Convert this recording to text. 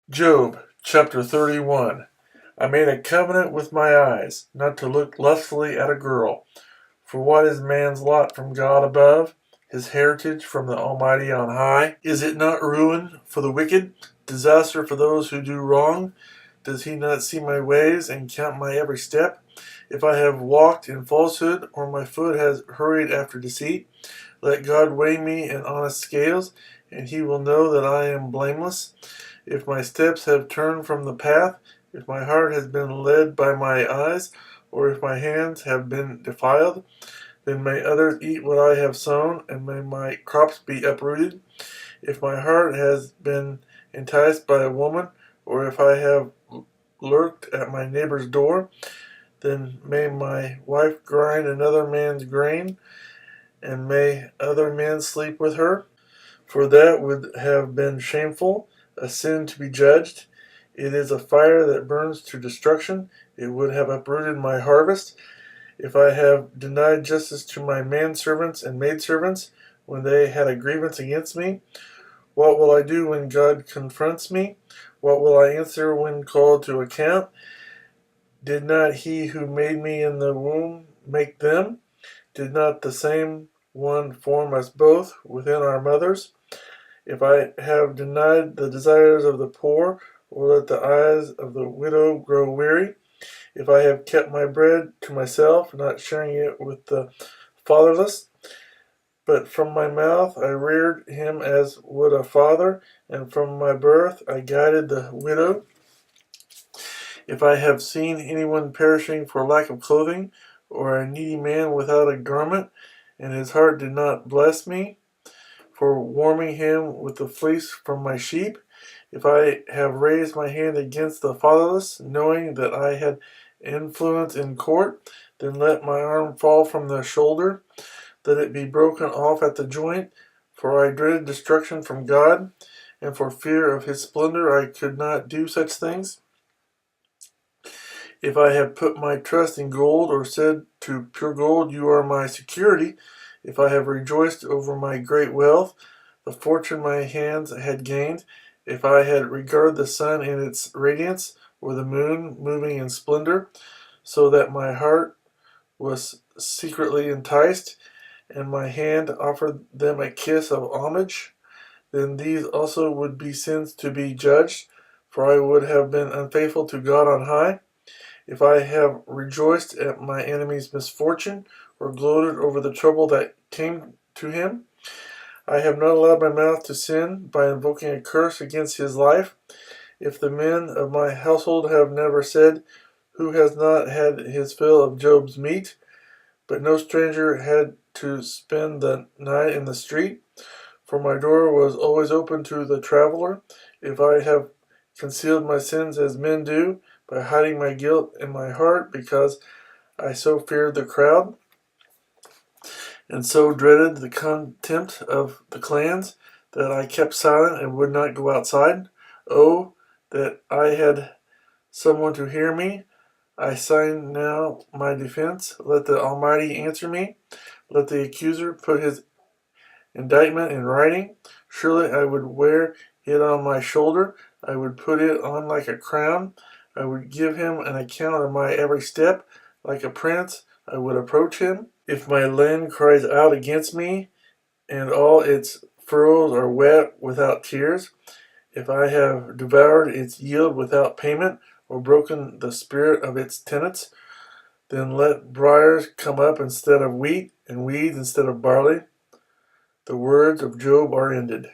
Job chapter 31. I made a covenant with my eyes, not to look lustfully at a girl. For what is man's lot from God above, his heritage from the Almighty on high? Is it not ruin for the wicked, disaster for those who do wrong? Does he not see my ways and count my every step? If I have walked in falsehood, or my foot has hurried after deceit, let God weigh me in honest scales, and he will know that I am blameless. If my steps have turned from the path, if my heart has been led by my eyes, or if my hands have been defiled, then may others eat what I have sown, and may my crops be uprooted. If my heart has been enticed by a woman, or if I have lurked at my neighbor's door, then may my wife grind another man's grain, and may other men sleep with her. For that would have been shameful, a sin to be judged. It is a fire that burns to destruction. It would have uprooted my harvest. If I have denied justice to my manservants and maidservants when they had a grievance against me, what will I do when God confronts me? What will I answer when called to account? Did not he who made me in the womb make them? Did not the same one form us both within our mothers? If I have denied the desires of the poor, or let the eyes of the widow grow weary, if I have kept my bread to myself, not sharing it with the fatherless, but from my mouth I reared him as would a father, and from my birth I guided the widow. If I have seen anyone perishing for lack of clothing, or a needy man without a garment, and his heart did not bless me, for warming him with the fleece from my sheep, if I have raised my hand against the fatherless, knowing that I had influence in court, then let my arm fall from the shoulder, let it be broken off at the joint, for I dreaded destruction from God, and for fear of his splendor I could not do such things. If I have put my trust in gold, or said to pure gold, you are my security, if I have rejoiced over my great wealth, the fortune my hands had gained, if I had regarded the sun in its radiance, or the moon moving in splendor, so that my heart was secretly enticed, and my hand offered them a kiss of homage, then these also would be sins to be judged, for I would have been unfaithful to God on high. If I have rejoiced at my enemy's misfortune, or gloated over the trouble that came to him, I have not allowed my mouth to sin by invoking a curse against his life. If the men of my household have never said, who has not had his fill of Job's meat? But no stranger had to spend the night in the street, for my door was always open to the traveler. If I have concealed my sins as men do, by hiding my guilt in my heart, because I so feared the crowd, and so dreaded the contempt of the clans, that I kept silent and would not go outside. Oh, that I had someone to hear me! I sign now my defense. Let the Almighty answer me. Let the accuser put his indictment in writing. Surely I would wear it on my shoulder. I would put it on like a crown. I would give him an account of my every step. Like a prince, I would approach him. If my land cries out against me, and all its furrows are wet without tears, if I have devoured its yield without payment, or broken the spirit of its tenants, then let briars come up instead of wheat, and weeds instead of barley. The words of Job are ended.